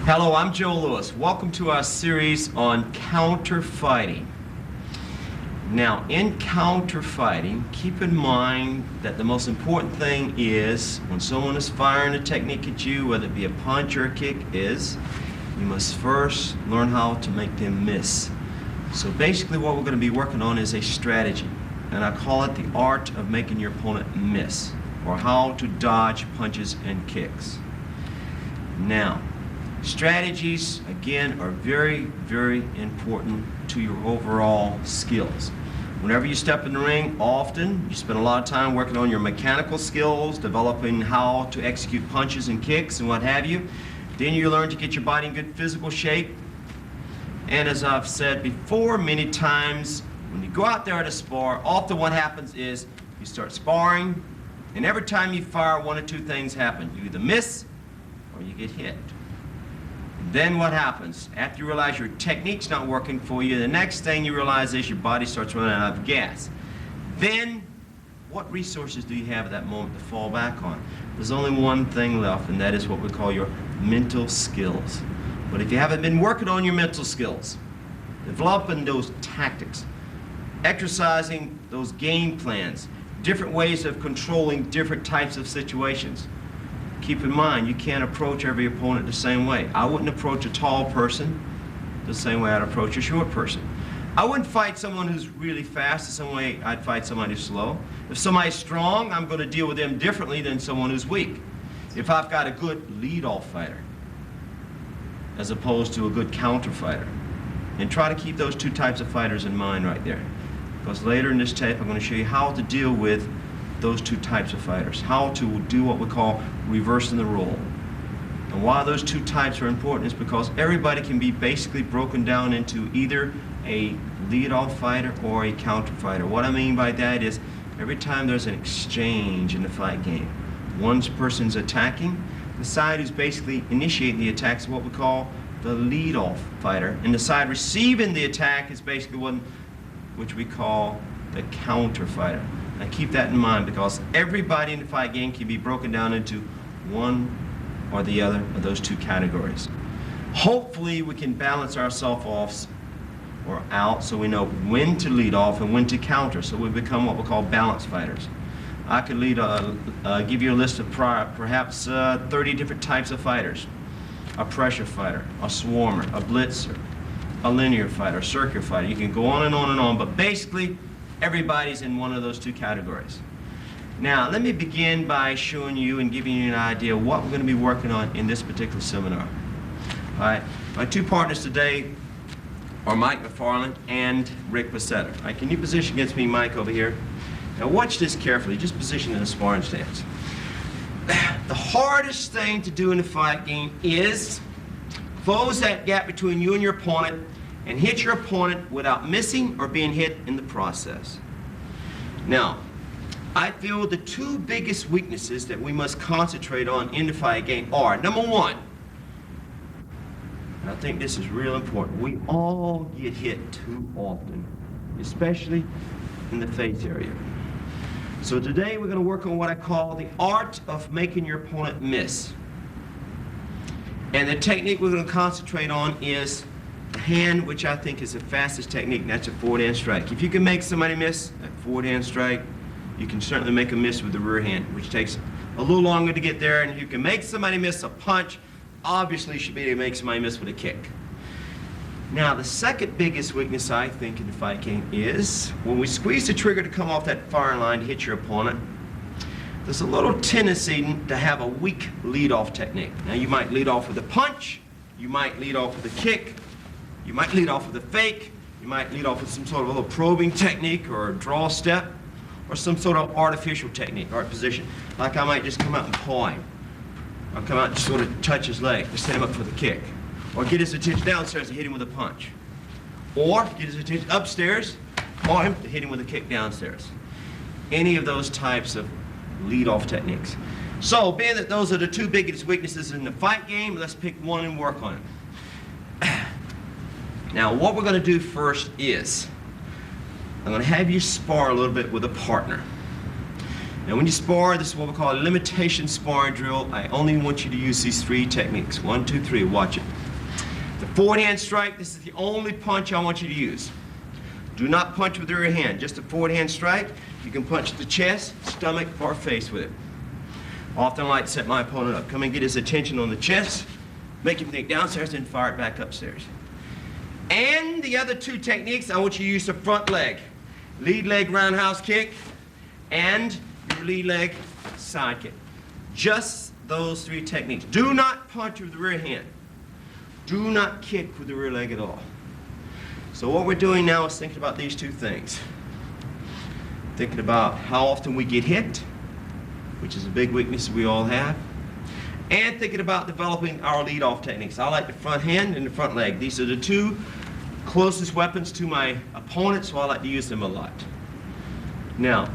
Hello, I'm Joe Lewis. Welcome to our series on counter fighting. Now, in counter fighting, keep in mind that the most important thing is when someone is firing a technique at you, whether it be a punch or a kick, is you must first learn how to make them miss. So basically what we're going to be working on is a strategy, and I call it the art of making your opponent miss, or how to dodge punches and kicks. Now, strategies, again, are very, very important to your overall skills. Whenever you step in the ring, often you spend a lot of time working on your mechanical skills, developing how to execute punches and kicks and what have you. Then you learn to get your body in good physical shape. And as I've said before many times, when you go out there to spar, often what happens is you start sparring, and every time you fire, one of two things happen. You either miss or you get hit. Then what happens? After you realize your technique's not working for you, the next thing you realize is your body starts running out of gas. Then, what resources do you have at that moment to fall back on? There's only one thing left, and that is what we call your mental skills. But if you haven't been working on your mental skills, developing those tactics, exercising those game plans, different ways of controlling different types of situations, keep in mind, you can't approach every opponent the same way. I wouldn't approach a tall person the same way I'd approach a short person. I wouldn't fight someone who's really fast the same way I'd fight somebody who's slow. If somebody's strong, I'm going to deal with them differently than someone who's weak. If I've got a good lead-off fighter, as opposed to a good counter fighter. And try to keep those two types of fighters in mind right there. Because later in this tape, I'm going to show you how to deal with those two types of fighters, how to do what we call reversing the role. And why those two types are important is because everybody can be basically broken down into either a lead-off fighter or a counter fighter. What I mean by that is every time there's an exchange in the fight game, one person's attacking, the side who's basically initiating the attack is what we call the lead-off fighter, and the side receiving the attack is basically one which we call the counter fighter. Now keep that in mind, because everybody in the fight game can be broken down into one or the other of those two categories. Hopefully we can balance ourselves off or out so we know when to lead off and when to counter, so we become what we call balanced fighters. I could give you a list of perhaps 30 different types of fighters. A pressure fighter, a swarmer, a blitzer, a linear fighter, a circular fighter. You can go on and on and on, but basically everybody's in one of those two categories. Now, let me begin by showing you and giving you an idea of what we're going to be working on in this particular seminar. All right, my two partners today are Mike McFarland and Rick Pasetta. All right, can you position against me, Mike, over here? Now watch this carefully, just position in a sparring stance. The hardest thing to do in the fight game is close that gap between you and your opponent and hit your opponent without missing or being hit in the process. Now, I feel the two biggest weaknesses that we must concentrate on in the fight game are, number one, and I think this is real important, we all get hit too often, especially in the face area. So today we're going to work on what I call the art of making your opponent miss. And the technique we're going to concentrate on is the hand, which I think is the fastest technique, and that's a forward-hand strike. If you can make somebody miss a forward-hand strike, you can certainly make a miss with the rear hand, which takes a little longer to get there. And if you can make somebody miss a punch, obviously you should be able to make somebody miss with a kick. Now, the second biggest weakness, I think, in the fight game is when we squeeze the trigger to come off that firing line to hit your opponent, there's a little tendency to have a weak lead-off technique. Now, you might lead off with a punch, you might lead off with a kick, you might lead off with a fake, you might lead off with some sort of a little probing technique or a draw step, or some sort of artificial technique, art position. Like I might just come out and paw him, or come out and sort of touch his leg to set him up for the kick, or get his attention downstairs and hit him with a punch, or get his attention upstairs, paw him to hit him with a kick downstairs. Any of those types of lead-off techniques. So, being that those are the two biggest weaknesses in the fight game, let's pick one and work on it. Now, what we're going to do first is I'm going to have you spar a little bit with a partner. Now when you spar, this is what we call a limitation sparring drill. I only want you to use these 3 techniques. 1, 2, 3, watch it. The forehand strike, this is the only punch I want you to use. Do not punch with your hand, just a forehand strike. You can punch the chest, stomach, or face with it. Often I like to set my opponent up. Come and get his attention on the chest, make him think downstairs, then fire it back upstairs. And the other 2 techniques, I want you to use the front leg. Lead leg roundhouse kick and your lead leg side kick. Just those 3 techniques. Do not punch with the rear hand. Do not kick with the rear leg at all. So what we're doing now is thinking about these 2 things. Thinking about how often we get hit, which is a big weakness we all have, and thinking about developing our lead-off techniques. I like the front hand and the front leg. These are the 2 closest weapons to my opponent, so I like to use them a lot. Now,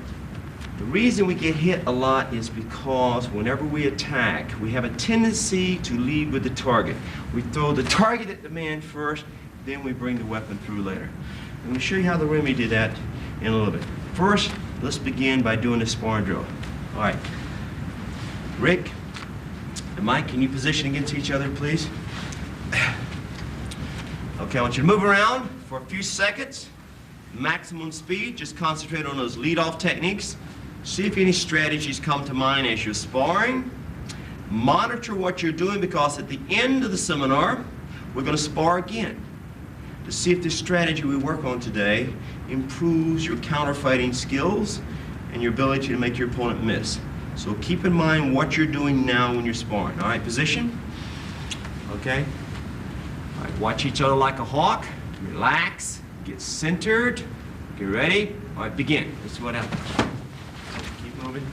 the reason we get hit a lot is because whenever we attack, we have a tendency to lead with the target. We throw the target at the man first, then we bring the weapon through later. I'm going to show you how the remedy did that in a little bit. First, let's begin by doing a sparring drill. All right. Rick and Mike, can you position against each other, please? Okay, I want you to move around for a few seconds. Maximum speed, just concentrate on those lead-off techniques. See if any strategies come to mind as you're sparring. Monitor what you're doing, because at the end of the seminar, we're going to spar again to see if the strategy we work on today improves your counterfighting skills and your ability to make your opponent miss. So keep in mind what you're doing now when you're sparring. All right, position. Okay. All right, watch each other like a hawk. Relax. Get centered. Get ready. All right, begin. This is what happens. Keep moving.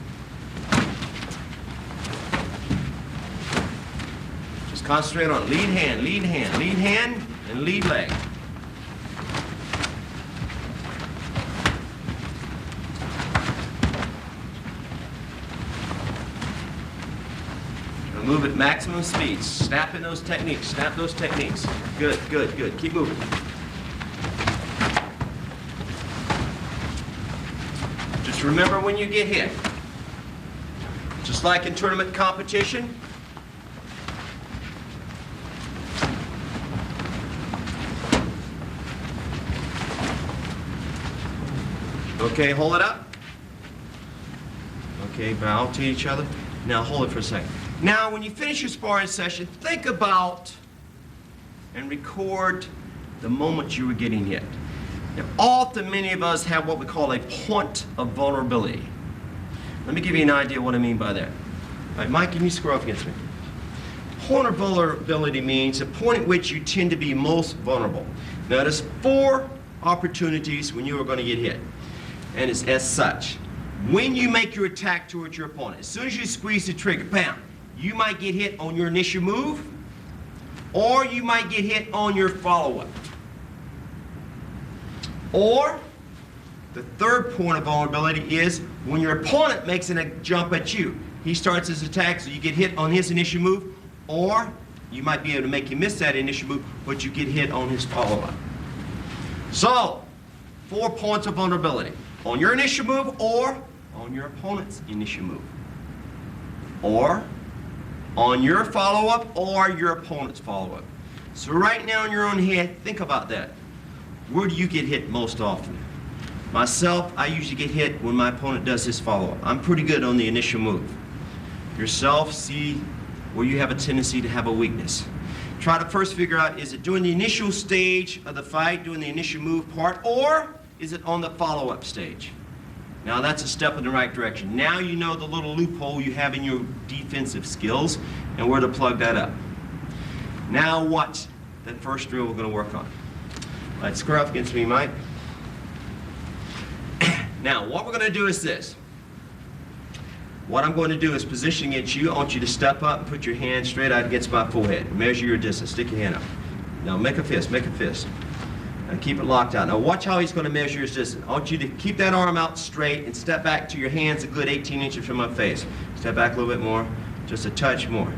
Just concentrate on lead hand, lead hand, lead hand, and lead leg. Move at maximum speed. Snap in those techniques. Snap those techniques. Good, good, good. Keep moving. Just remember when you get hit. Just like in tournament competition. Okay, hold it up. Okay, bow to each other. Now hold it for a second. Now, when you finish your sparring session, think about and record the moment you were getting hit. Now, often many of us have what we call a point of vulnerability. Let me give you an idea of what I mean by that. All right, Mike, can you square off against me? Point of vulnerability means a point at which you tend to be most vulnerable. Now, there's 4 opportunities when you are going to get hit, and it's as such. When you make your attack towards your opponent, as soon as you squeeze the trigger, bam, you might get hit on your initial move, or you might get hit on your follow-up. Or, the third point of vulnerability is when your opponent makes a jump at you. He starts his attack, so you get hit on his initial move, or you might be able to make him miss that initial move, but you get hit on his follow-up. So, 4 points of vulnerability. On your initial move, or on your opponent's initial move. Or on your follow-up or your opponent's follow-up. So right now in your own head, think about that. Where do you get hit most often? Myself, I usually get hit when my opponent does his follow-up. I'm pretty good on the initial move. Yourself, see where you have a tendency to have a weakness. Try to first figure out, is it during the initial stage of the fight, doing the initial move part, or is it on the follow-up stage? Now that's a step in the right direction. Now you know the little loophole you have in your defensive skills and where to plug that up. Now watch that first drill we're going to work on. All right, square up against me, Mike. Now what we're going to do is this. What I'm going to do is position against you. I want you to step up and put your hand straight out against my forehead. Measure your distance. Stick your hand up. Now make a fist. Make a fist. And keep it locked out. Now watch how he's going to measure his distance. I want you to keep that arm out straight and step back to your hands a good 18 inches from my face. Step back a little bit more, just a touch more.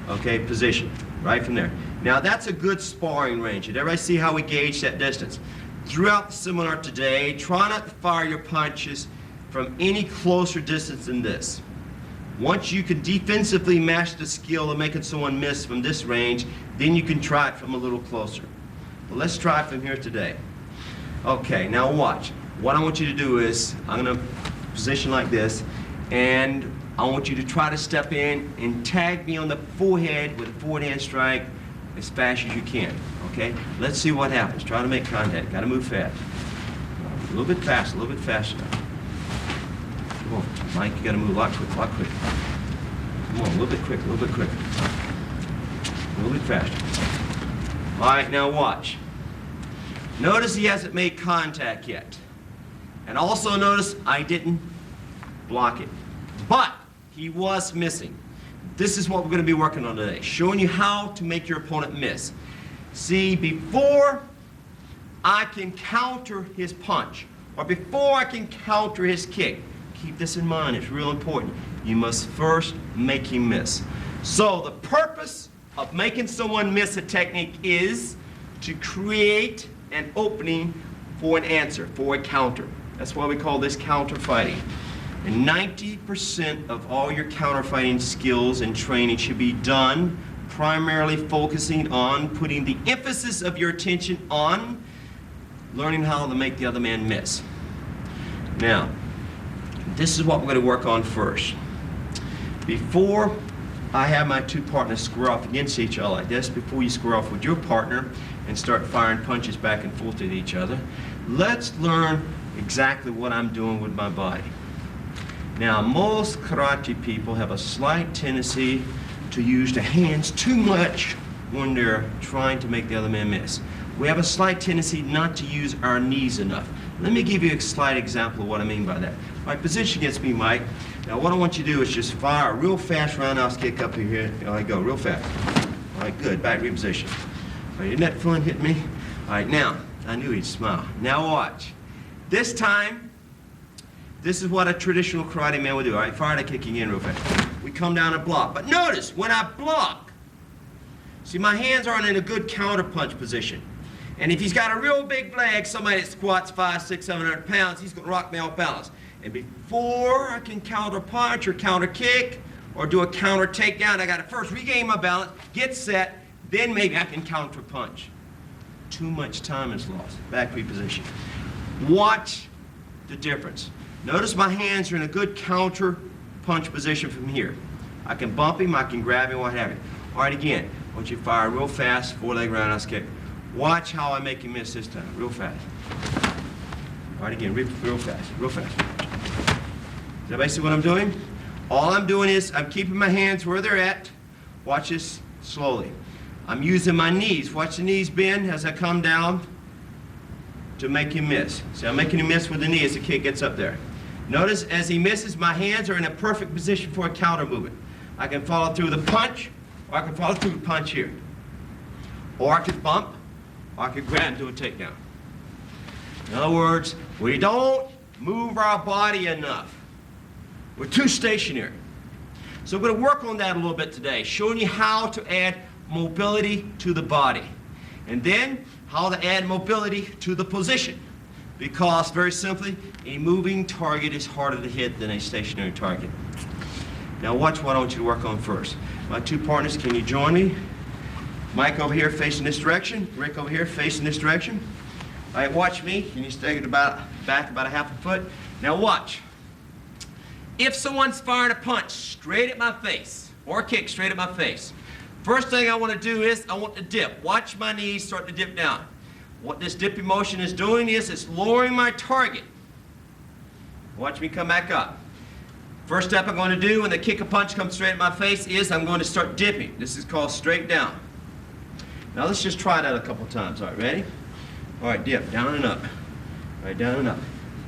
Okay, position, right from there. Now that's a good sparring range. Did everybody see how we gauge that distance? Throughout the seminar today, try not to fire your punches from any closer distance than this. Once you can defensively match the skill of making someone miss from this range, then you can try it from a little closer. But let's try it from here today. Okay, now watch. What I want you to do is, I'm going to position like this, and I want you to try to step in and tag me on the forehead with a forward hand strike as fast as you can. Okay? Let's see what happens. Try to make contact. Got to move fast. A little bit faster, a little bit faster. Come on, Mike, you got to move a lot quicker, a lot quicker. Come on, a little bit quicker, a little bit quicker. A little bit faster. All right, now watch. Notice he hasn't made contact yet. And also notice I didn't block it. But he was missing. This is what we're going to be working on today, showing you how to make your opponent miss. See, before I can counter his punch, or before I can counter his kick, keep this in mind, it's real important. You must first make him miss. So the purpose of making someone miss a technique is to create an opening for an answer, for a counter. That's why we call this counter fighting. And 90% of all your counter fighting skills and training should be done primarily focusing on putting the emphasis of your attention on learning how to make the other man miss. Now, this is what we're going to work on first. Before I have my two partners square off against each other like this, before you square off with your partner and start firing punches back and forth at each other, let's learn exactly what I'm doing with my body. Now, most karate people have a slight tendency to use the hands too much when they're trying to make the other man miss. We have a slight tendency not to use our knees enough. Let me give you a slight example of what I mean by that. All right, position against me, Mike. Now, what I want you to do is just fire a real fast roundhouse kick up here. All right, go, real fast. All right, good, back reposition. All right, isn't that fun hitting me? All right, now, I knew he'd smile. Now watch. This time, this is what a traditional karate man would do. All right, fire that kick again real fast. We come down and block. But notice, when I block, see, my hands aren't in a good counter punch position. And if he's got a real big leg, somebody that squats 500, 600, 700 pounds, he's going to rock me off balance. And before I can counter punch or counter kick or do a counter takedown, I got to first regain my balance, get set, then maybe I can counter punch. Too much time is lost. Back reposition. Watch the difference. Notice my hands are in a good counter punch position from here. I can bump him, I can grab him, what have you. All right, again, I want you to fire real fast, four-leg roundhouse kick. Watch how I make him miss this time, real fast. All right, again, real fast, real fast. Is that basically what I'm doing? All I'm doing is I'm keeping my hands where they're at. Watch this slowly. I'm using my knees. Watch the knees bend as I come down to make him miss. See, I'm making him miss with the knee as the kick gets up there. Notice as he misses, my hands are in a perfect position for a counter movement. I can follow through the punch, or I can follow through the punch here. Or I could bump, or I could grab and do a takedown. In other words, we don't move our body enough. We're too stationary. So we're going to work on that a little bit today, showing you how to add mobility to the body. And then how to add mobility to the position. Because, very simply, a moving target is harder to hit than a stationary target. Now watch what I want you to work on first. My two partners, can you join me? Mike over here facing this direction. Rick over here facing this direction. All right, watch me. Can you stay back about a half a foot? Now watch. If someone's firing a punch straight at my face, or a kick straight at my face, first thing I want to do is I want to dip. Watch my knees start to dip down. What this dipping motion is doing is it's lowering my target. Watch me come back up. First step I'm going to do when the kick or punch comes straight at my face is I'm going to start dipping. This is called straight down. Now let's just try that a couple times. All right, ready? All right, dip, down and up. All right, down and up.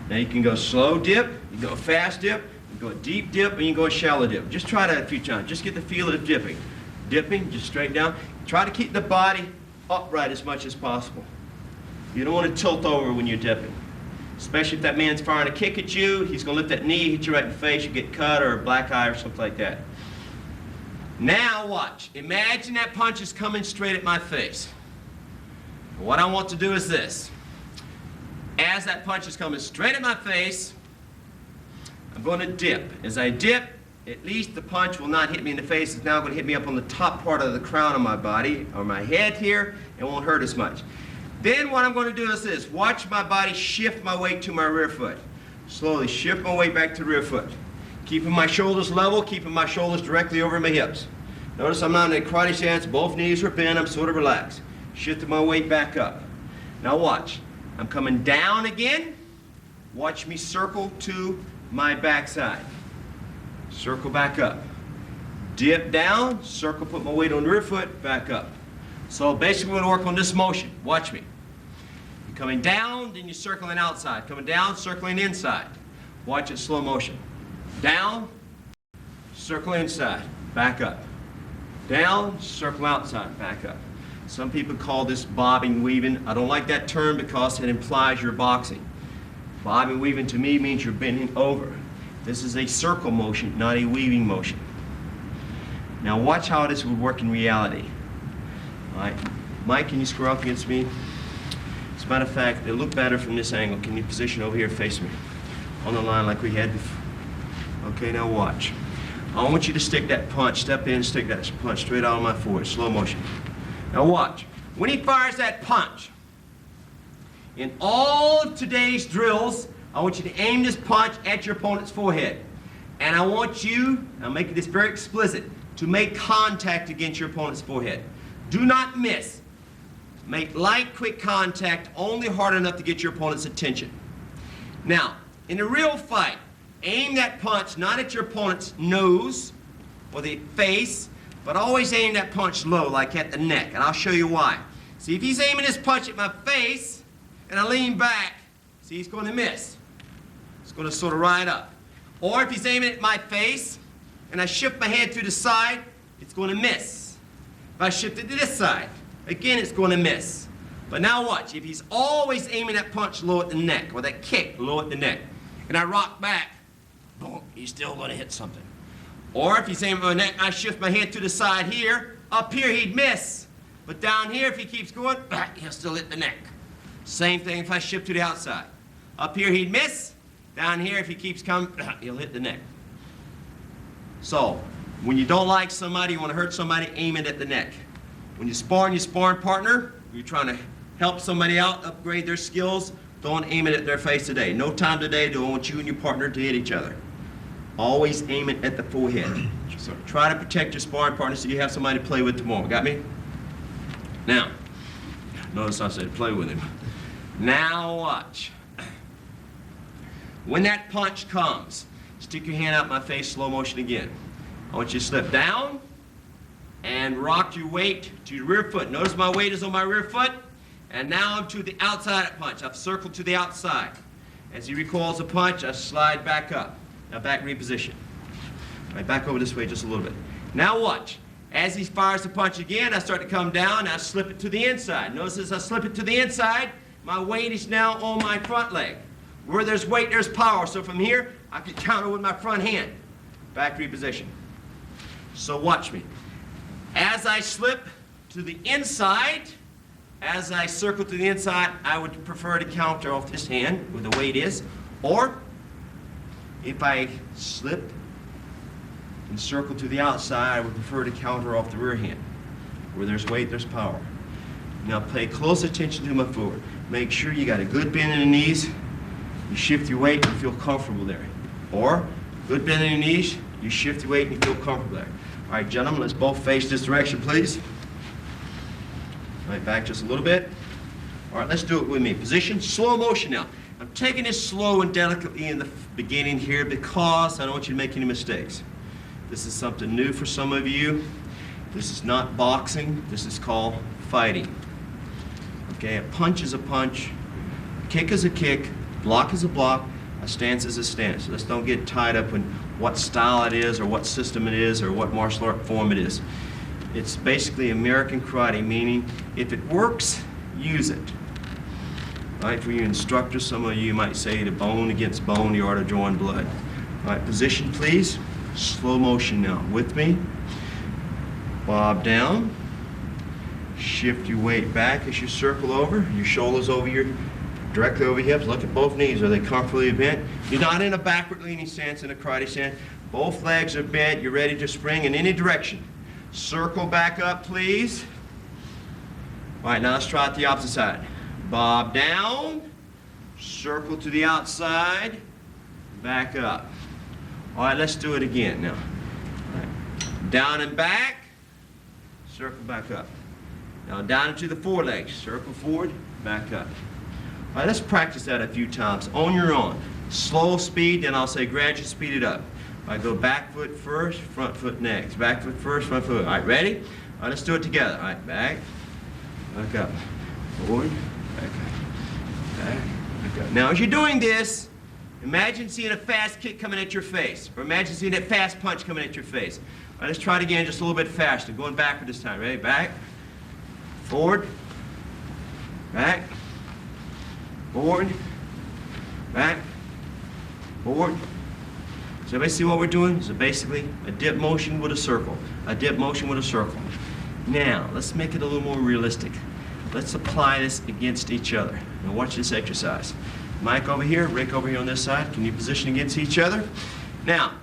Now you can go slow dip, you can go fast dip, you can go a deep dip, and you can go a shallow dip. Just try that a few times. Just get the feel of dipping. Dipping, just straight down. Try to keep the body upright as much as possible. You don't want to tilt over when you're dipping. Especially if that man's firing a kick at you, he's going to lift that knee, hit you right in the face, you get cut or a black eye or something like that. Now watch. Imagine that punch is coming straight at my face. What I want to do is this. As that punch is coming straight at my face, I'm going to dip. As I dip, at least the punch will not hit me in the face. It's now going to hit me up on the top part of the crown of my body, or my head here, and won't hurt as much. Then what I'm going to do is this. Watch my body shift my weight to my rear foot. Slowly shift my weight back to the rear foot. Keeping my shoulders level, keeping my shoulders directly over my hips. Notice I'm not in a karate stance. Both knees are bent. I'm sort of relaxed. Shifting my weight back up. Now watch. I'm coming down again. Watch me circle to my backside. Circle back up. Dip down, circle, put my weight on the rear foot, back up. So basically we're going to work on this motion. Watch me. You're coming down, then you're circling outside. Coming down, circling inside. Watch it slow motion. Down, circle inside, back up. Down, circle outside, back up. Some people call this bobbing, weaving. I don't like that term because it implies you're boxing. Bobbing, weaving to me means you're bending over. This is a circle motion, not a weaving motion. Now watch how this would work in reality. All right. Mike, can you square up against me? As a matter of fact, it'll look better from this angle. Can you position over here, face me? On the line like we had before. Okay, now watch. I want you to stick that punch, step in, stick that punch straight out of my forehead, slow motion. Now watch. When he fires that punch, in all of today's drills, I want you to aim this punch at your opponent's forehead. And I want you, I'm making this very explicit, to make contact against your opponent's forehead. Do not miss. Make light, quick contact, only hard enough to get your opponent's attention. Now, in a real fight, aim that punch not at your opponent's nose or the face, but always aim that punch low, like at the neck. And I'll show you why. See, if he's aiming this punch at my face, and I lean back, see, he's going to miss. It's going to sort of ride up. Or if he's aiming at my face, and I shift my head to the side, it's going to miss. If I shift it to this side, again, it's going to miss. But now watch. If he's always aiming that punch low at the neck, or that kick low at the neck, and I rock back, boom, he's still going to hit something. Or if he's aiming at my neck, I shift my head to the side here, up here he'd miss. But down here, if he keeps going, he'll still hit the neck. Same thing if I shift to the outside. Up here he'd miss. Down here, if he keeps coming, he'll hit the neck. So, when you don't like somebody, you want to hurt somebody, aim it at the neck. When you're sparring your sparring partner, you're trying to help somebody out, upgrade their skills, don't aim it at their face today. No time today do I want you and your partner to hit each other. Always aim it at the forehead. So try to protect your sparring partner so you have somebody to play with tomorrow. Got me? Now, notice I said play with him. Now watch. When that punch comes, stick your hand out my face, slow motion again. I want you to slip down and rock your weight to your rear foot. Notice my weight is on my rear foot, and now I'm to the outside of the punch. I've circled to the outside. As he recoils the punch, I slide back up. Now back reposition. All right, back over this way just a little bit. Now watch. As he fires the punch again, I start to come down, and I slip it to the inside. Notice as I slip it to the inside, my weight is now on my front leg. Where there's weight, there's power. So from here, I can counter with my front hand. Back reposition. So watch me. As I slip to the inside, as I circle to the inside, I would prefer to counter off this hand where the weight is. Or if I slip and circle to the outside, I would prefer to counter off the rear hand. Where there's weight, there's power. Now pay close attention to my footwork. Make sure you got a good bend in the knees. You shift your weight and you feel comfortable there. Or, good bend in your knees, you shift your weight and you feel comfortable there. All right, gentlemen, let's both face this direction, please. All right, back just a little bit. All right, let's do it with me. Position, slow motion now. I'm taking this slow and delicately in the beginning here because I don't want you to make any mistakes. This is something new for some of you. This is not boxing. This is called fighting. Okay, a punch is a punch, a kick is a kick, block is a block, a stance is a stance. Let's don't get tied up in what style it is or what system it is or what martial art form it is. It's basically American karate, meaning if it works, use it. All right, for you instructors, some of you might say the bone against bone, the art of drawing blood. All right, position please. Slow motion now. With me. Bob down. Shift your weight back as you circle over. Your shoulders over your directly over hips. Look at both knees. Are they comfortably bent? You're not in a backward leaning stance, in a karate stance. Both legs are bent. You're ready to spring in any direction. Circle back up, please. All right, now let's try it the opposite side. Bob down, circle to the outside, back up. All right, let's do it again now. All right. Down and back, circle back up. Now down into the forelegs, circle forward, back up. All right, let's practice that a few times on your own. Slow speed, then I'll say gradually speed it up. All right, go back foot first, front foot next. Back foot first, front foot. All right, ready? All right, let's do it together. All right, back up, forward, back up, back up. Now, as you're doing this, imagine seeing a fast kick coming at your face, or imagine seeing that fast punch coming at your face. All right, let's try it again just a little bit faster, going backward this time. Ready? Back, forward, back, forward, back, forward. So everybody see what we're doing? So basically, a dip motion with a circle. A dip motion with a circle. Now, let's make it a little more realistic. Let's apply this against each other. Now watch this exercise. Mike over here, Rick over here on this side. Can you position against each other? Now,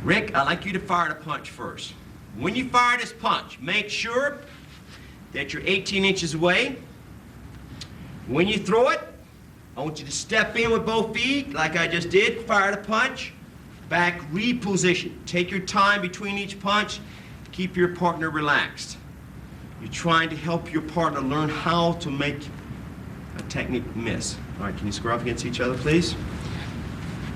Rick, I'd like you to fire the punch first. When you fire this punch, make sure that you're 18 inches away. When you throw it, I want you to step in with both feet, like I just did, fire the punch, back reposition. Take your time between each punch, keep your partner relaxed. You're trying to help your partner learn how to make a technique miss. All right, can you square up against each other, please?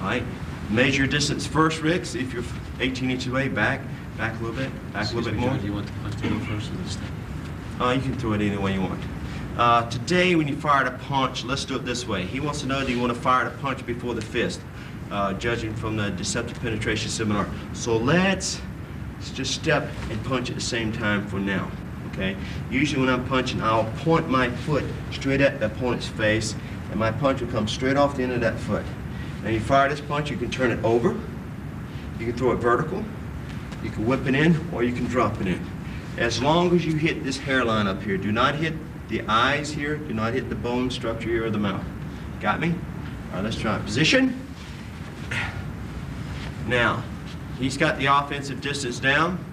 All right, measure your distance first, Rick. See if you're 18 inches away, back a little bit, back a little bit more. Do you want the punch to go first or this thing? You can throw it any way you want. Today, when you fire the punch, let's do it this way. He wants to know, do you want to fire the punch before the fist, judging from the deceptive penetration seminar. So let's just step and punch at the same time for now, okay? Usually when I'm punching, I'll point my foot straight at the opponent's face, and my punch will come straight off the end of that foot. Now you fire this punch, you can turn it over, you can throw it vertical, you can whip it in, or you can drop it in. As long as you hit this hairline up here, do not hit the eyes here, do not hit the bone structure here or the mouth. Got me? All right, let's try it. Position. Now, he's got the offensive distance down.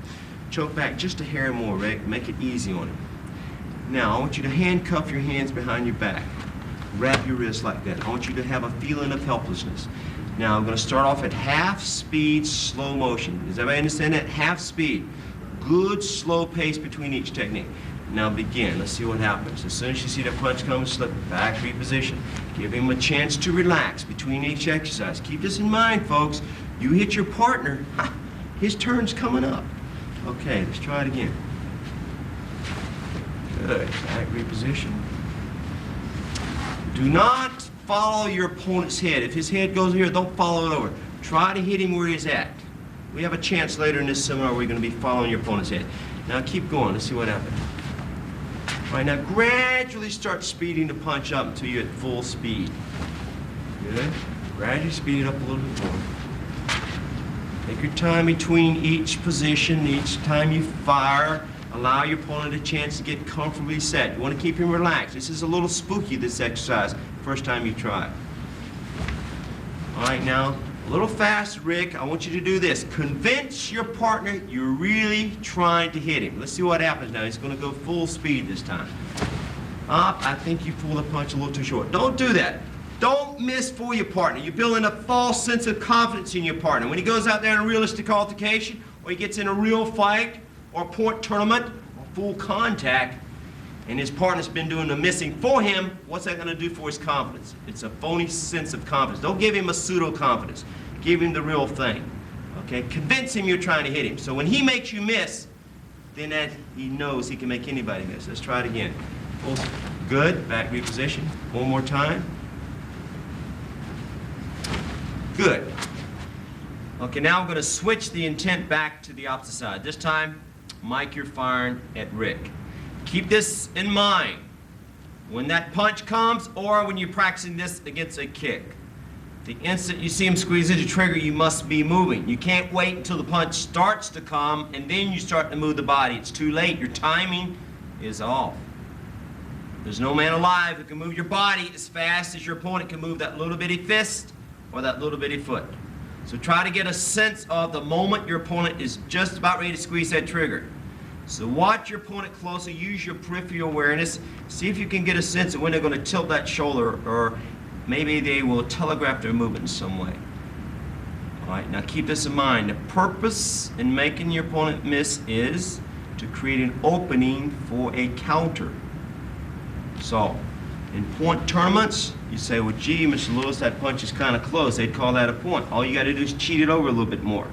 Choke back just a hair more, Rick. Make it easy on him. Now, I want you to handcuff your hands behind your back. Wrap your wrists like that. I want you to have a feeling of helplessness. Now, I'm going to start off at half speed, slow motion. Does everybody understand that? Half speed. Good slow pace between each technique. Now begin. Let's see what happens. As soon as you see the punch come, slip back, reposition. Give him a chance to relax between each exercise. Keep this in mind, folks. You hit your partner, his turn's coming up. Okay, let's try it again. Good. Back, reposition. Do not follow your opponent's head. If his head goes here, don't follow it over. Try to hit him where he's at. We have a chance later in this seminar where we're going to be following your opponent's head. Now keep going. Let's see what happens. All right, now gradually start speeding the punch up until you're at full speed. Good. Gradually speed it up a little bit more. Take your time between each position, each time you fire. Allow your opponent a chance to get comfortably set. You want to keep him relaxed. This is a little spooky, this exercise, first time you try it. All right, now, a little fast, Rick. I want you to do this. Convince your partner you're really trying to hit him. Let's see what happens now. He's going to go full speed this time. I think you pulled the punch a little too short. Don't do that. Don't miss for your partner. You're building a false sense of confidence in your partner. When he goes out there in a realistic altercation, or he gets in a real fight, or point tournament, or full contact, and his partner's been doing the missing for him, what's that going to do for his confidence? It's a phony sense of confidence. Don't give him a pseudo-confidence. Give him the real thing, okay? Convince him you're trying to hit him. So when he makes you miss, then that he knows he can make anybody miss. Let's try it again. Good. Back reposition. One more time. Good. Okay, now I'm going to switch the intent back to the opposite side. This time, Mike, you're firing at Rick. Keep this in mind when that punch comes or when you're practicing this against a kick. The instant you see him squeeze the trigger, you must be moving. You can't wait until the punch starts to come and then you start to move the body. It's too late. Your timing is off. There's no man alive who can move your body as fast as your opponent can move that little bitty fist or that little bitty foot. So try to get a sense of the moment your opponent is just about ready to squeeze that trigger. So watch your opponent closely, use your peripheral awareness, see if you can get a sense of when they're going to tilt that shoulder, or maybe they will telegraph their movement in some way. All right, now keep this in mind. The purpose in making your opponent miss is to create an opening for a counter. So, in point tournaments, you say, well, gee, Mr. Lewis, that punch is kind of close. They'd call that a point. All you got to do is cheat it over a little bit more.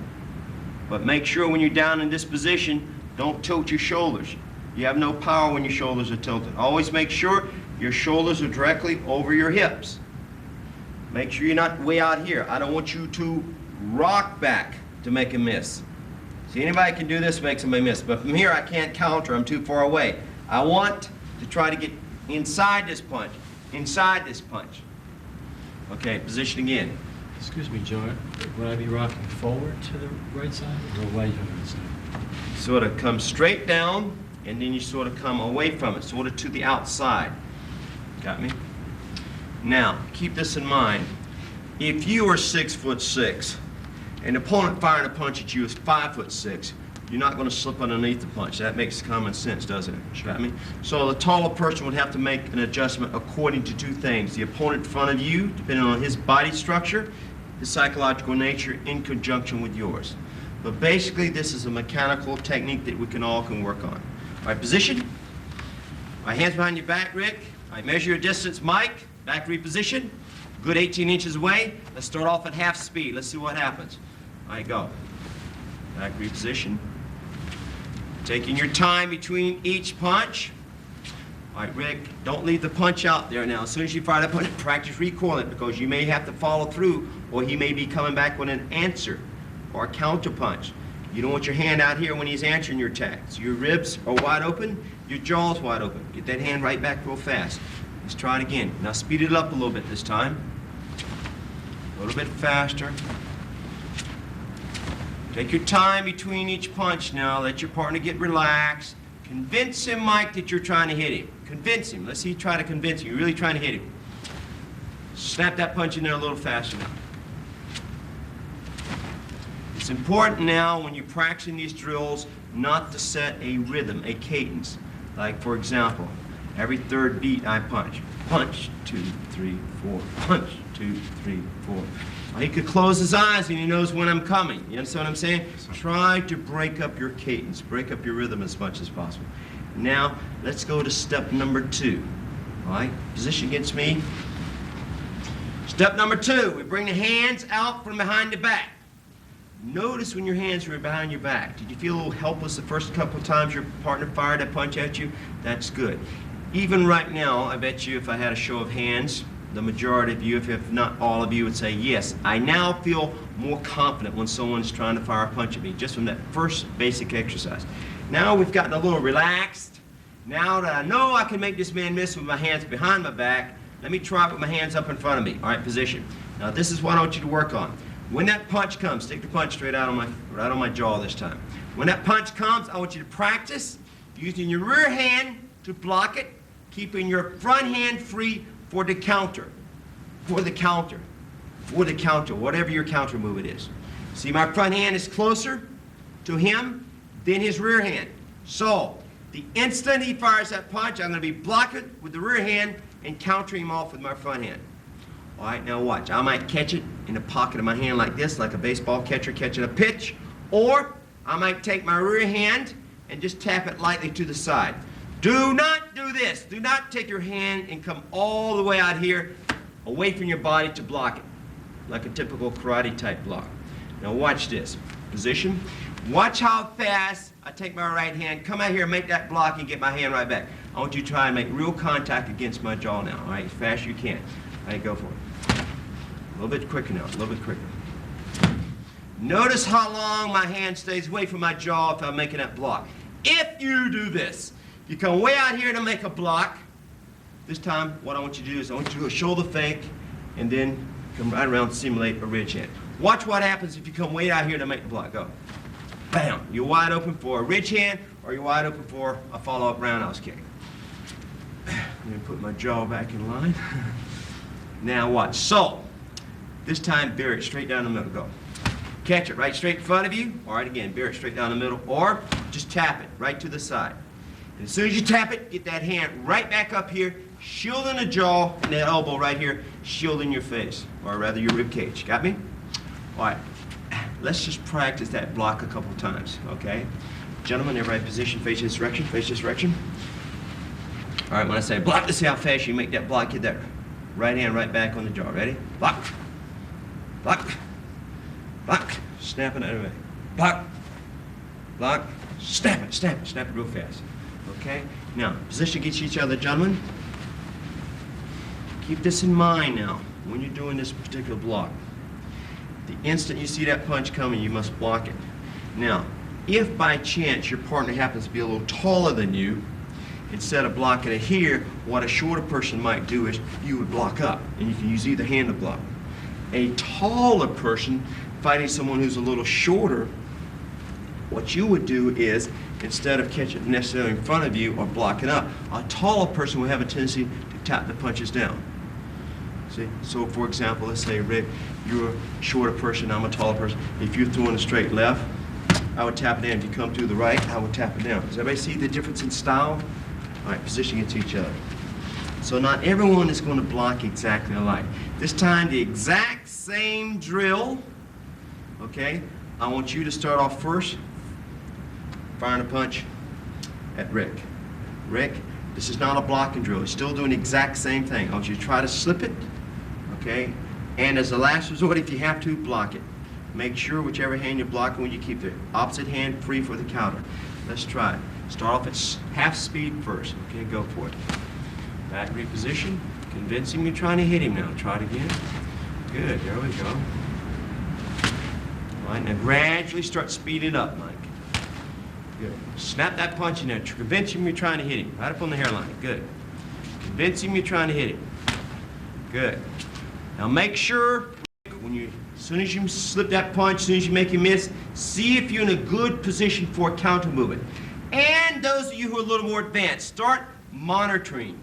But make sure when you're down in this position, don't tilt your shoulders. You have no power when your shoulders are tilted. Always make sure your shoulders are directly over your hips. Make sure you're not way out here. I don't want you to rock back to make a miss. See, anybody can do this, make somebody miss. But from here, I can't counter. I'm too far away. I want to try to get inside this punch. Inside this punch. Okay, position again. Excuse me, Joe. Would I be rocking forward to the right side or away from the right side? Sort of come straight down, and then you sort of come away from it, sort of to the outside. Got me? Now, keep this in mind. If you are 6'6", and the opponent firing a punch at you is 5'6", you're not going to slip underneath the punch. That makes common sense, doesn't it? Sure. Got me? So the taller person would have to make an adjustment according to two things. The opponent in front of you, depending on his body structure, his psychological nature, in conjunction with yours. But basically, this is a mechanical technique that we can all work on. All right, position. All right, hands behind your back, Rick. All right, measure your distance, Mike. Back reposition. Good 18 inches away. Let's start off at half speed. Let's see what happens. All right, go. Back reposition. Taking your time between each punch. All right, Rick, don't leave the punch out there now. As soon as you fire that punch, practice recoiling, because you may have to follow through, or he may be coming back with an answer or a counter punch. You don't want your hand out here when he's answering your attack. So your ribs are wide open, your jaw's wide open. Get that hand right back real fast. Let's try it again. Now speed it up a little bit this time. A little bit faster. Take your time between each punch now. Let your partner get relaxed. Convince him, Mike, that you're trying to hit him. Convince him. Let's see you try to convince him. You're really trying to hit him. Snap that punch in there a little faster now. It's important now when you're practicing these drills not to set a rhythm, a cadence. Like, for example, every third beat I punch. Punch, 2, 3, 4. Punch, 2, 3, 4. Well, he could close his eyes and he knows when I'm coming. You understand what I'm saying? Try to break up your cadence, break up your rhythm as much as possible. Now, let's go to step number 2. All right, position against me. Step number 2, we bring the hands out from behind the back. Notice when your hands are behind your back. Did you feel a little helpless the first couple of times your partner fired a punch at you? That's good. Even right now, I bet you if I had a show of hands, the majority of you, if not all of you, would say, yes, I now feel more confident when someone's trying to fire a punch at me, just from that first basic exercise. Now we've gotten a little relaxed. Now that I know I can make this man miss with my hands behind my back, let me try it with my hands up in front of me. All right, position. Now this is what I want you to work on. When that punch comes, take the punch straight out on my jaw this time. When that punch comes, I want you to practice using your rear hand to block it, keeping your front hand free for the counter, for the counter, for the counter, whatever your counter move it is. See, my front hand is closer to him than his rear hand. So, the instant he fires that punch, I'm going to be blocking with the rear hand and countering him off with my front hand. All right, now watch. I might catch it in the pocket of my hand like this, like a baseball catcher catching a pitch, or I might take my rear hand and just tap it lightly to the side. Do not do this. Do not take your hand and come all the way out here away from your body to block it, like a typical karate type block. Now watch this. Position. Watch how fast I take my right hand, come out here, make that block, and get my hand right back. I want you to try and make real contact against my jaw now, all right, as fast as you can. All right, go for it. A little bit quicker now, a little bit quicker. Notice how long my hand stays away from my jaw if I'm making that block. If you do this, you come way out here to make a block. This time, what I want you to do is I want you to do a shoulder fake and then come right around and simulate a ridge hand. Watch what happens if you come way out here to make the block. Go. Bam. You're wide open for a ridge hand or you're wide open for a follow-up roundhouse kick. I'm going to put my jaw back in line. Now watch. So, this time bear it straight down the middle. Go. Catch it right straight in front of you. All right, again, bear it straight down the middle. Or just tap it right to the side. And as soon as you tap it, get that hand right back up here, shielding the jaw, and that elbow right here, shielding your face, or rather your rib cage. Got me? All right. Let's just practice that block a couple times, okay? Gentlemen, everybody position, face this direction, face this direction. All right, when I say block, let's see how fast you make that block. Get that right hand right back on the jaw. Ready? Block. Block. Block. Snap it out of the way. Block. Block. Snap it, snap it, snap it real fast. Okay? Now, position against each other, gentlemen. Keep this in mind now when you're doing this particular block. The instant you see that punch coming, you must block it. Now, if by chance your partner happens to be a little taller than you, instead of blocking it here, what a shorter person might do is you would block up, and you can use either hand to block. A taller person fighting someone who's a little shorter, what you would do is, instead of catching it necessarily in front of you or blocking up, a taller person will have a tendency to tap the punches down. See? So, for example, let's say, Rick, you're a shorter person, I'm a taller person. If you're throwing a straight left, I would tap it down. If you come to the right, I would tap it down. Does everybody see the difference in style? All right, position against each other. So not everyone is going to block exactly alike. This time, the exact same drill, okay? I want you to start off first, firing a punch at Rick. Rick, this is not a blocking drill. You're still doing the exact same thing. I want you to try to slip it, okay? And as a last resort, if you have to, block it. Make sure whichever hand you're blocking, when you keep the opposite hand free for the counter. Let's try it. Start off at half speed first. Okay, go for it. Back reposition. Convince him you're trying to hit him now. Try it again. Good, there we go. All right, now gradually start speeding up, Mike. Good. Snap that punch in there. Convince him you're trying to hit him. Right up on the hairline. Good. Convince him you're trying to hit him. Good. Now make sure when you, as soon as you slip that punch, as soon as you make him miss, see if you're in a good position for a counter movement. And those of you who are a little more advanced, start monitoring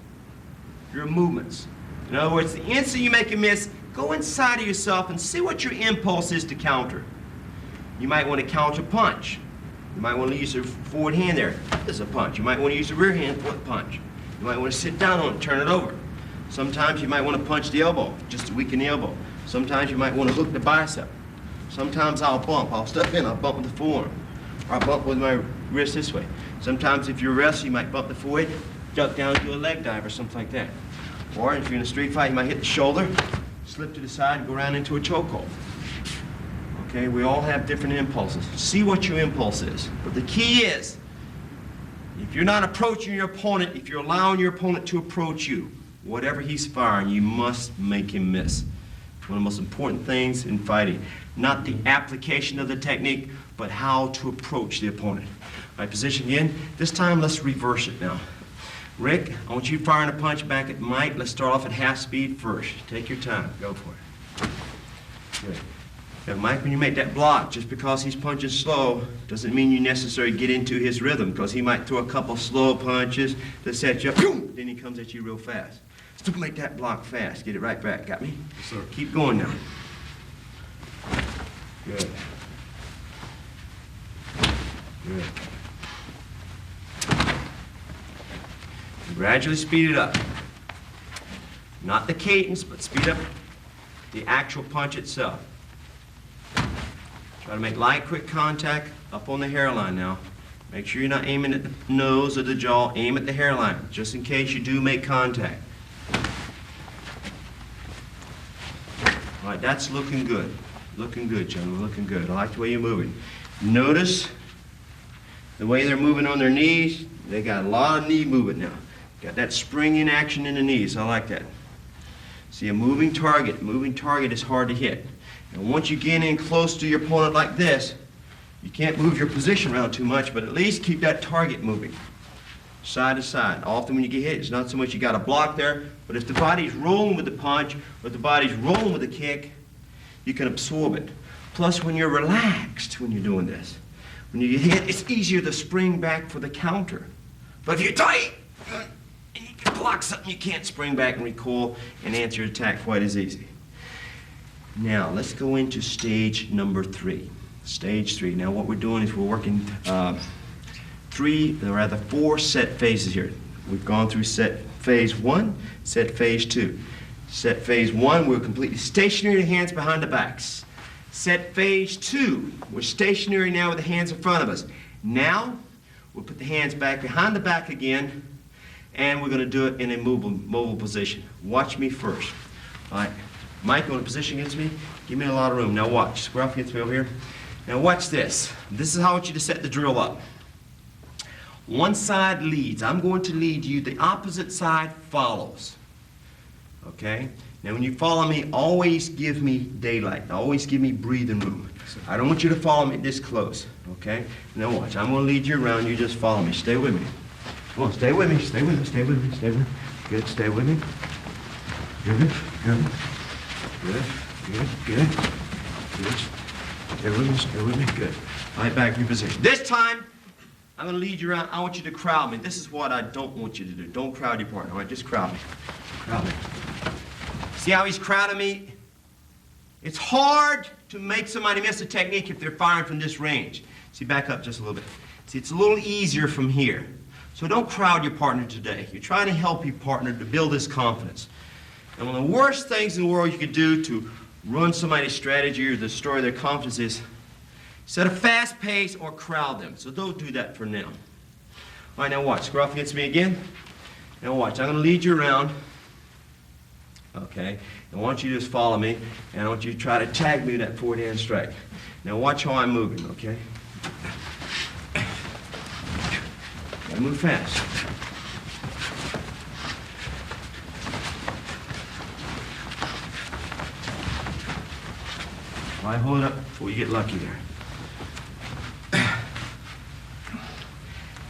your movements. In other words, the instant you make a miss, go inside of yourself and see what your impulse is to counter. You might want to counter punch. You might want to use your forward hand there as a punch. You might want to use the rear hand for the punch. You might want to sit down on it and turn it over. Sometimes you might want to punch the elbow, just to weaken the elbow. Sometimes you might want to hook the bicep. Sometimes I'll bump. I'll step in, I'll bump with the forearm. Or I'll bump with my wrist this way. Sometimes if you're a wrestler, you might bump the forehead, duck down and do a leg dive or something like that. Or if you're in a street fight, you might hit the shoulder, slip to the side, and go around into a chokehold. Okay, we all have different impulses. See what your impulse is. But the key is, if you're not approaching your opponent, if you're allowing your opponent to approach you, whatever he's firing, you must make him miss. It's one of the most important things in fighting. Not the application of the technique, but how to approach the opponent. All right, position again. This time, let's reverse it now. Rick, I want you firing a punch back at Mike. Let's start off at half speed first. Take your time. Go for it. Good. Now, Mike, when you make that block, just because he's punching slow doesn't mean you necessarily get into his rhythm, because he might throw a couple slow punches to set you up, boom, then he comes at you real fast. Still make that block fast. Get it right back. Got me? Yes, sir. Keep going now. Good. Good. Gradually speed it up. Not the cadence, but speed up the actual punch itself. Try to make light, quick contact up on the hairline now. Make sure you're not aiming at the nose or the jaw. Aim at the hairline, just in case you do make contact. All right, that's looking good. Looking good, gentlemen, looking good. I like the way you're moving. Notice the way they're moving on their knees. They got a lot of knee movement now. Got that springing action in the knees. I like that. See, a moving target is hard to hit. And once you get in close to your opponent like this, you can't move your position around too much, but at least keep that target moving. Side to side. Often when you get hit, it's not so much you got a block there, but if the body's rolling with the punch, or if the body's rolling with the kick, you can absorb it. Plus, when you're relaxed when you're doing this, when you get hit, it's easier to spring back for the counter. But if you're tight, and you can clock something, you can't spring back and recoil and answer attack quite as easy. Now, let's go into stage number 3. Stage 3. Now, what we're doing is we're working 4 set phases here. We've gone through set phase 1, set phase 2. Set phase 1, we're completely stationary, hands behind the backs. Set phase 2, we're stationary now with the hands in front of us. Now, we'll put the hands back behind the back again, and we're going to do it in a mobile position. Watch me first. All right, Mike, you want to position against me? Give me a lot of room. Now watch. Square off against me over here. Now watch this. This is how I want you to set the drill up. One side leads. I'm going to lead you. The opposite side follows. Okay? Now when you follow me, always give me daylight. Always give me breathing room. I don't want you to follow me this close. Okay? Now watch. I'm going to lead you around. You just follow me. Stay with me. Come on, stay with me. Stay with me. Stay with me. Stay with me. Good. Stay with me. Good. Good. Good. Good. Good. Good. Stay with me. Stay with me. Good. All right, back in your position. This time, I'm going to lead you around. I want you to crowd me. This is what I don't want you to do. Don't crowd your partner. All right, just crowd me. Crowd me. See how he's crowding me? It's hard to make somebody miss a technique if they're firing from this range. See, back up just a little bit. See, it's a little easier from here. So don't crowd your partner today. You're trying to help your partner to build his confidence. And one of the worst things in the world you could do to ruin somebody's strategy or destroy their confidence is set a fast pace or crowd them. So don't do that for now. All right, now watch. Square off against me again. Now watch. I'm going to lead you around. Okay? And I want you to just follow me, and I want you to try to tag me with that forward hand strike. Now watch how I'm moving, okay? Gotta move fast. All right, hold it up before you get lucky there.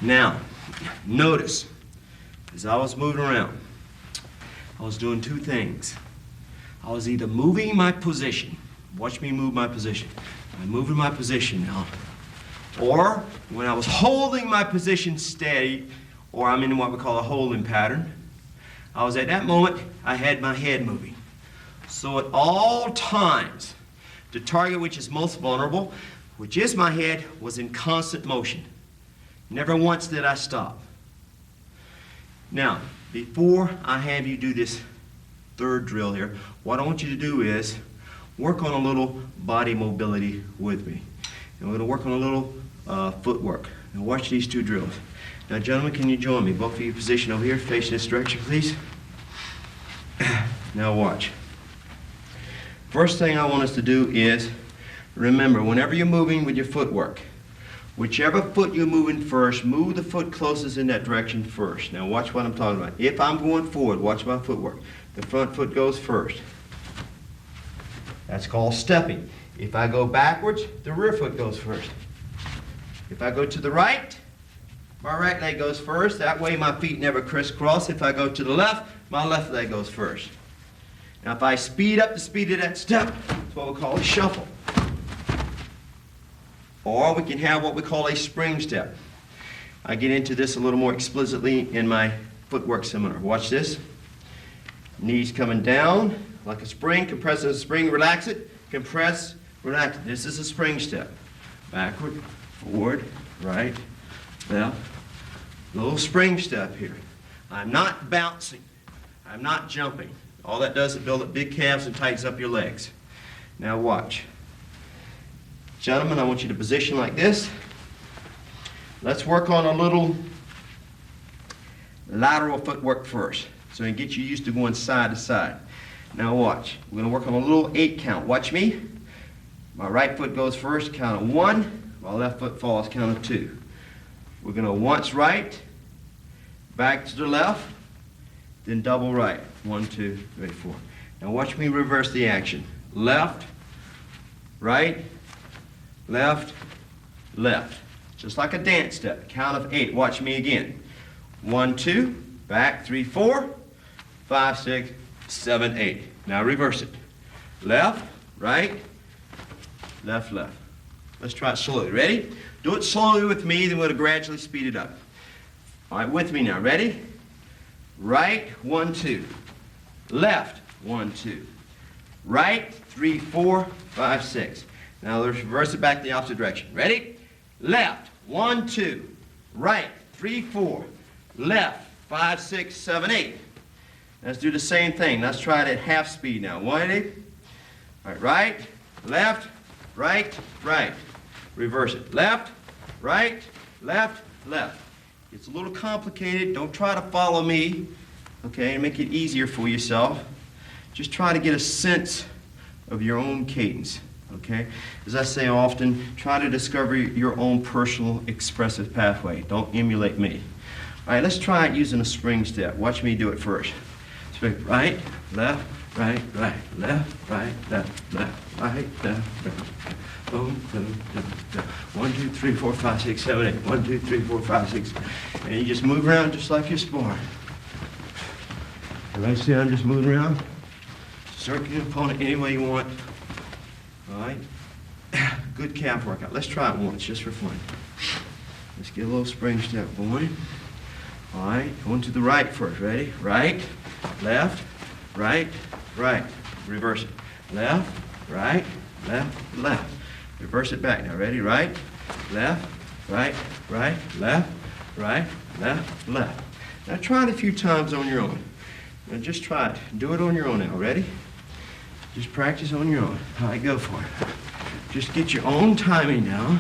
Now, notice, as I was moving around, I was doing 2 things. I was either moving my position, watch me move my position. I'm moving my position now. Or when I was holding my position steady, or I'm in what we call a holding pattern, I was at that moment, I had my head moving. So at all times, the target which is most vulnerable, which is my head, was in constant motion. Never once did I stop. Now, before I have you do this 3rd drill here, what I want you to do is work on a little body mobility with me. And we're going to work on a little footwork. Now watch these 2 drills. Now gentlemen, can you join me? Both of you position over here, facing this direction, please. Now watch. First thing I want us to do is, remember, whenever you're moving with your footwork, whichever foot you're moving first, move the foot closest in that direction first. Now watch what I'm talking about. If I'm going forward, watch my footwork. The front foot goes first. That's called stepping. If I go backwards, the rear foot goes first. If I go to the right, my right leg goes first. That way my feet never crisscross. If I go to the left, my left leg goes first. Now if I speed up the speed of that step, that's what we call a shuffle. Or we can have what we call a spring step. I get into this a little more explicitly in my footwork seminar. Watch this. Knees coming down like a spring, compress as a spring, relax it, compress, relax it. This is a spring step. Backward, forward, right, left. Little spring step here. I'm not bouncing. I'm not jumping. All that does is build up big calves and tightens up your legs. Now watch. Gentlemen, I want you to position like this. Let's work on a little lateral footwork first, so it gets you used to going side to side. Now watch. We're going to work on a little 8 count. Watch me. My right foot goes first, count of 1. My left foot follows, count of 2. We're going to once right, back to the left, then double right. 1, 2, 3, 4. Now watch me reverse the action. Left, right, left, left. Just like a dance step. Count of 8. Watch me again. 1, 2, back, 3, 4, 5, 6, 7, 8. Now reverse it. Left, right, left, left. Let's try it slowly. Ready? Do it slowly with me, then we'll gradually speed it up. All right, with me now. Ready? right, 1, 2. Left, 1, 2. Right, 3, 4, 5, 6. Now let's reverse it back the opposite direction. Ready? Left, 1, 2. Right, 3, 4. Left, 5, 6, 7, 8. Let's do the same thing. Let's try it at half speed now. 180. All right, left, right, right. Reverse it. Left, right, left, left. It's a little complicated. Don't try to follow me, okay, and make it easier for yourself. Just try to get a sense of your own cadence, okay? As I say often, try to discover your own personal expressive pathway. Don't emulate me. All right, let's try it using a spring step. Watch me do it first. Spring, right, left, right, right, left, right, left, left, right, left, left. Boom, boom, boom, boom. 1, 2, 3, 4, 5, 6, 7, 8. 1, 2, 3, 4, 5, 6. And you just move around just like you're sparring. Everybody see I'm just moving around? Circle your opponent any way you want. All right? Good calf workout. Let's try it once just for fun. Let's get a little spring step going. All right, going to the right first. Ready? Right, left, right, right. Reverse it. Left, right, left, left. Reverse it back now. Ready? Right, left, right, right, left, right, left, left. Now try it a few times on your own. Now just try it. Do it on your own now. Ready? Just practice on your own. All right, go for it. Just get your own timing now.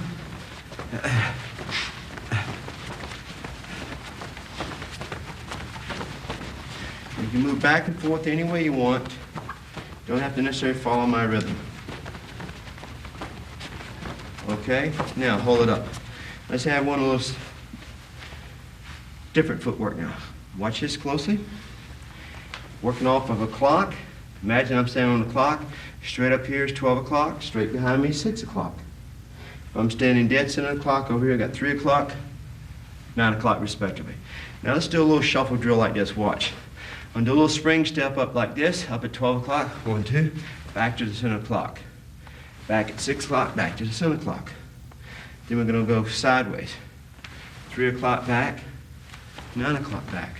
You can move back and forth any way you want. Don't have to necessarily follow my rhythm. Okay? Now, hold it up. Let's have one of those different footwork now. Watch this closely. Working off of a clock. Imagine I'm standing on the clock. Straight up here is 12 o'clock. Straight behind me is 6 o'clock. If I'm standing dead center of the clock, over here I got 3 o'clock, 9 o'clock respectively. Now let's do a little shuffle drill like this. Watch. I'm going to do a little spring step up like this, up at 12 o'clock. 1, 2. Back to the center clock. Back at 6 o'clock, back to the center clock. Then we're going to go sideways. 3 o'clock back, 9 o'clock back.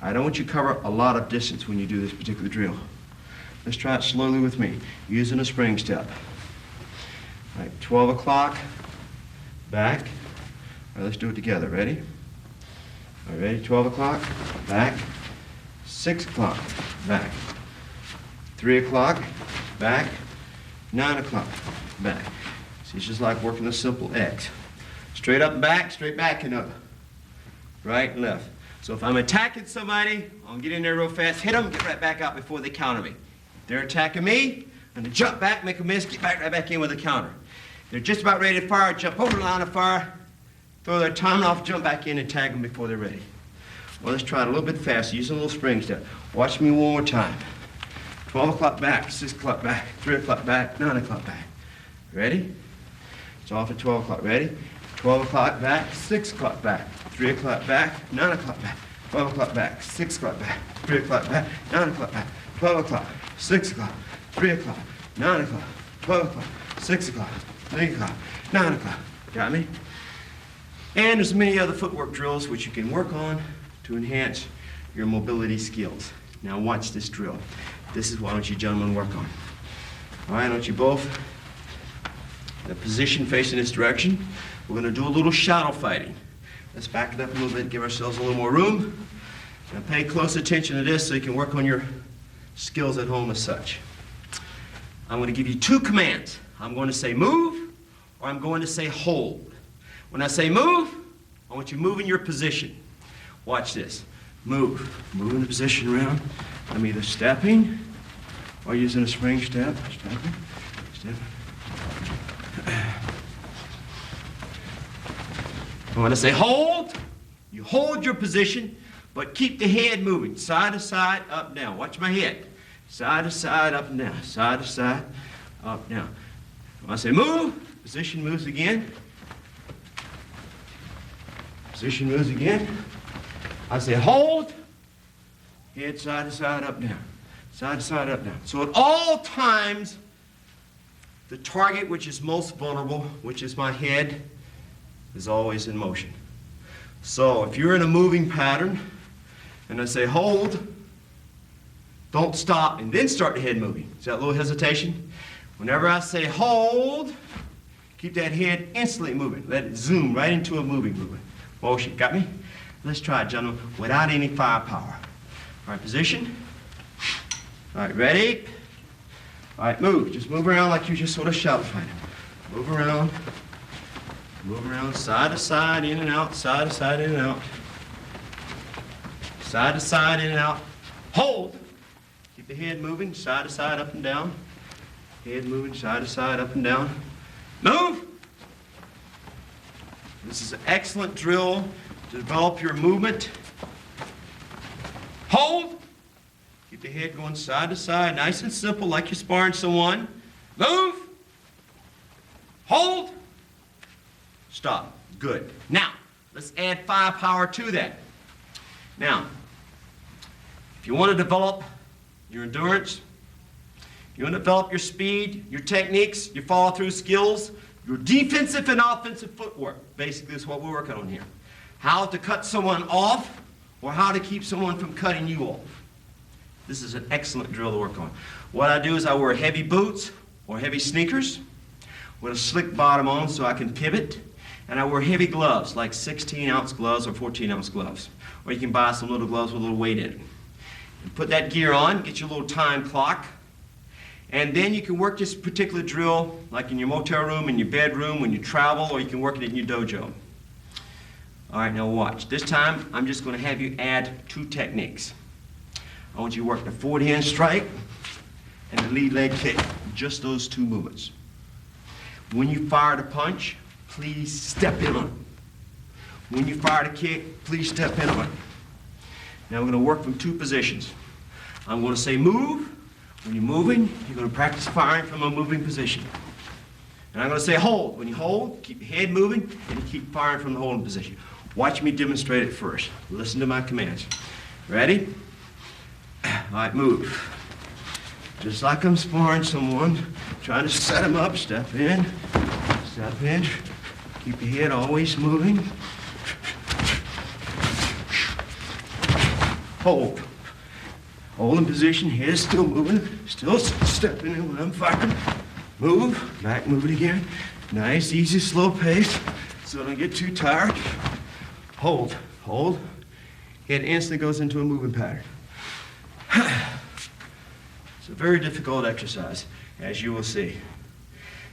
I don't want you to cover a lot of distance when you do this particular drill. Let's try it slowly with me, using a spring step. All right, 12 o'clock, back. All right, let's do it together. Ready? All right, ready? 12 o'clock, back. 6 o'clock, back. 3 o'clock, back. 9 o'clock, back. See, it's just like working a simple X. Straight up and back, straight back and up. Right and left. So if I'm attacking somebody, I'll get in there real fast, hit them, get right back out before they counter me. If they're attacking me, I'm gonna jump back, make a miss, get back right back in with a counter. If they're just about ready to fire, jump over the line of fire, throw their timing off, jump back in and tag them before they're ready. Well, let's try it a little bit faster, using a little spring step. Watch me one more time. 12 o'clock back, 6 o'clock back, 3 o'clock back, 9 o'clock back. Ready? It's off at 12 o'clock. Ready? 12 o'clock back, 6 o'clock back, 3 o'clock back, 9 o'clock back, 12 o'clock back, 6 o'clock back, 3 o'clock back, 9 o'clock back, 12 o'clock, 6 o'clock, 3 o'clock, 9 o'clock, 12 o'clock, 6 o'clock, 3 o'clock, 9 o'clock. Got me? And there's many other footwork drills which you can work on to enhance your mobility skills. Now watch this drill. This is what I want you gentlemen work on. All right, I want you both in a position facing this direction. We're going to do a little shadow fighting. Let's back it up a little bit, give ourselves a little more room. Now pay close attention to this so you can work on your skills at home as such. I'm going to give you 2 commands. I'm going to say move, or I'm going to say hold. When I say move, I want you to move in your position. Watch this. Move. Move in the position around. I'm either stepping or using a spring step. Stepping, stepping. When I say hold, you hold your position, but keep the head moving. Side to side, up, down. Watch my head. Side to side, up and down. Side to side, up, down. When I say move, position moves again. Position moves again. I say hold, head side to side, up, down. Side to side, up, down. So at all times, the target which is most vulnerable, which is my head, is always in motion. So if you're in a moving pattern, And I say hold, don't stop, and then start the head moving. See that little hesitation? Whenever I say hold, keep that head instantly moving. Let it zoom right into a moving movement. Motion, got me? Let's try it, gentlemen, without any firepower. All right, position. All right, ready? All right, move. Just move around like you just sort of shout fighting. Move around. Move around, side to side, in and out, side to side, in and out. Side to side, in and out. Hold. Keep the head moving, side to side, up and down. Head moving, side to side, up and down. Move. This is an excellent drill to develop your movement. Hold. Keep the head going side to side, nice and simple, like you're sparring someone. Move. Hold. Stop. Good. Now, let's add firepower to that. Now, if you want to develop your endurance, you want to develop your speed, your techniques, your follow-through skills, your defensive and offensive footwork. Basically, that's what we're working on here. How to cut someone off or how to keep someone from cutting you off. This is an excellent drill to work on. What I do is I wear heavy boots or heavy sneakers with a slick bottom on so I can pivot. And I wear heavy gloves, like 16-ounce gloves or 14-ounce gloves. Or you can buy some little gloves with a little weight in it. And put that gear on, get your little time clock. And then you can work this particular drill like in your motel room, in your bedroom, when you travel, or you can work it in your dojo. All right, now watch. This time, I'm just going to have you add 2 techniques. I want you to work the forward hand strike and the lead leg kick. Just those 2 movements. When you fire the punch, please step in on it. When you fire the kick, please step in on it. Now we're going to work from 2 positions. I'm going to say move. When you're moving, you're going to practice firing from a moving position. And I'm going to say hold. When you hold, keep your head moving, and you keep firing from the holding position. Watch me demonstrate it first. Listen to my commands. Ready? All right, move. Just like I'm sparring someone, trying to set him up, step in, keep your head always moving. Hold. Hold in position, head is still moving, still stepping in when I'm firing. Move, back, move it again. Nice, easy, slow pace, so don't get too tired. Hold, hold. Head instantly goes into a moving pattern. It's a very difficult exercise, as you will see.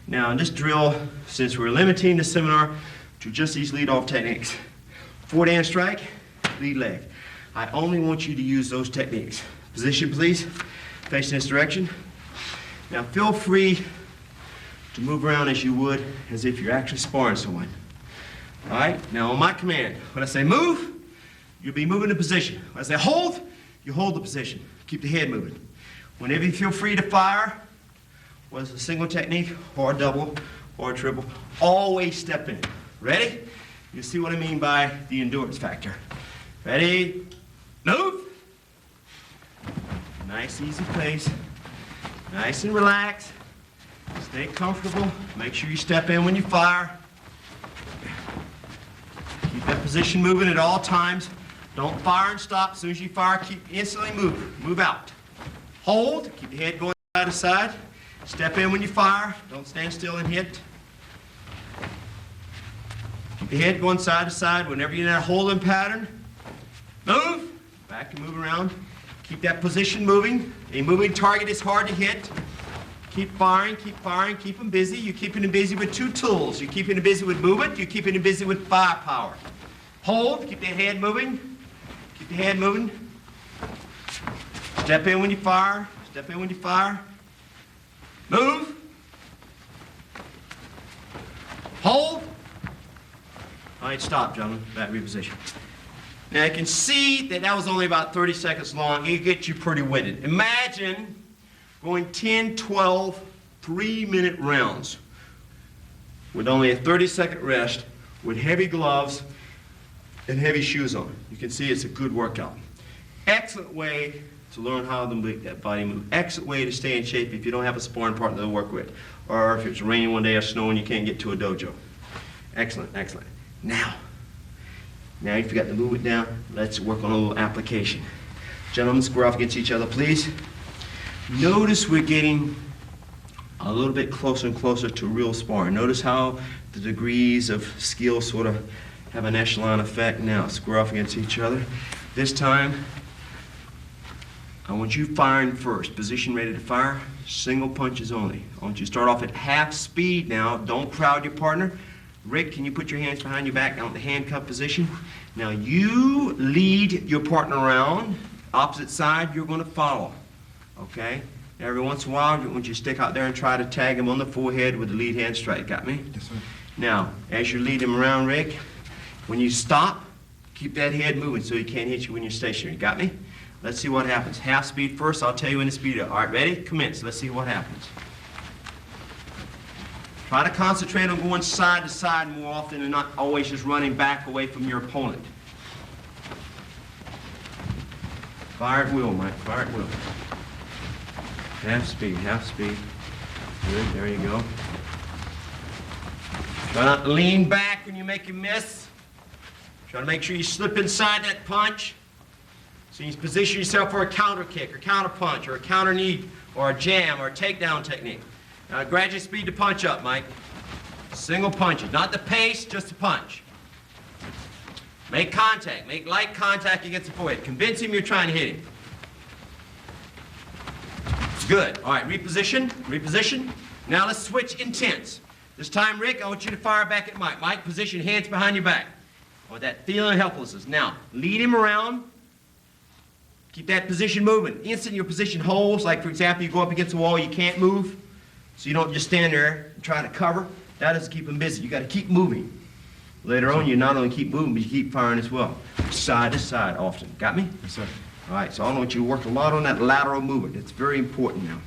Now, in this drill, since we're limiting the seminar to just these lead-off techniques, forward hand strike, lead leg. I only want you to use those techniques. Position, please. Facing this direction. Now, feel free to move around as you would as if you're actually sparring someone. All right? Now, on my command, when I say move, you'll be moving the position. When I say hold, you hold the position. Keep the head moving. Whenever you feel free to fire, whether it's a single technique or a double or a triple, always step in. Ready? You'll see what I mean by the endurance factor. Ready? Move. Nice, easy pace. Nice and relaxed. Stay comfortable. Make sure you step in when you fire. Keep that position moving at all times. Don't fire and stop. As soon as you fire, keep instantly moving. Move out. Hold. Keep your head going side to side. Step in when you fire. Don't stand still and hit. Keep your head going side to side. Whenever you're in that holding pattern, move. Back and move around. Keep that position moving. A moving target is hard to hit. Keep firing, keep them busy. You're keeping them busy with 2 tools. You're keeping them busy with movement. You're keeping them busy with firepower. Hold. Keep the head moving. Keep the head moving. Step in when you fire. Step in when you fire. Move. Hold. All right, stop, gentlemen. Back reposition. Now, you can see that that was only about 30 seconds long. It gets you pretty winded. Imagine going 10, 12, 3-minute rounds with only a 30-second rest with heavy gloves and heavy shoes on. You can see it's a good workout. Excellent way to learn how to make that body move. Excellent way to stay in shape if you don't have a sparring partner to work with, or if it's raining one day or snowing you can't get to a dojo. Excellent, excellent. Now, Now you've got the movement down. Let's work on a little application. Gentlemen, square off against each other, please. Notice we're getting a little bit closer and closer to real sparring. Notice how the degrees of skill sort of have an echelon effect. Now, square off against each other. This time, I want you firing first. Position ready to fire. Single punches only. I want you to start off at half speed now. Don't crowd your partner. Rick, can you put your hands behind your back down in the handcuff position? Now you lead your partner around. Opposite side, you're going to follow. Okay? Every once in a while, I want you to stick out there and try to tag him on the forehead with the lead hand strike. Got me? Yes, sir. Now, as you lead him around, Rick, when you stop, keep that head moving so he can't hit you when you're stationary. Got me? Let's see what happens. Half speed first. I'll tell you when to speed up. All right, ready? Commence. Let's see what happens. Try to concentrate on going side to side more often and not always just running back away from your opponent. Fire at will, Mike. Fire at will. Half speed, half speed. Good, there you go. Try not to lean back when you make a miss. Try to make sure you slip inside that punch. So you position yourself for a counter kick or counter punch or a counter knee or a jam or a takedown technique. Now gradually speed the punch up, Mike. Single punches, not the pace, just the punch. Make contact, make light contact against the forehead. Convince him you're trying to hit him. Good. All right, reposition, reposition. Now let's switch intense. This time, Rick, I want you to fire back at Mike. Mike, position, hands behind your back. I want that feeling of helplessness. Now, lead him around. Keep that position moving. Instant your position holds, like for example, you go up against the wall, you can't move. So you don't just stand there and try to cover. That doesn't keep them busy. You got to keep moving. Later on, you not only keep moving, but you keep firing as well. Side to side often. Got me? Yes, sir. All right, so I want you to work a lot on that lateral movement. It's very important now.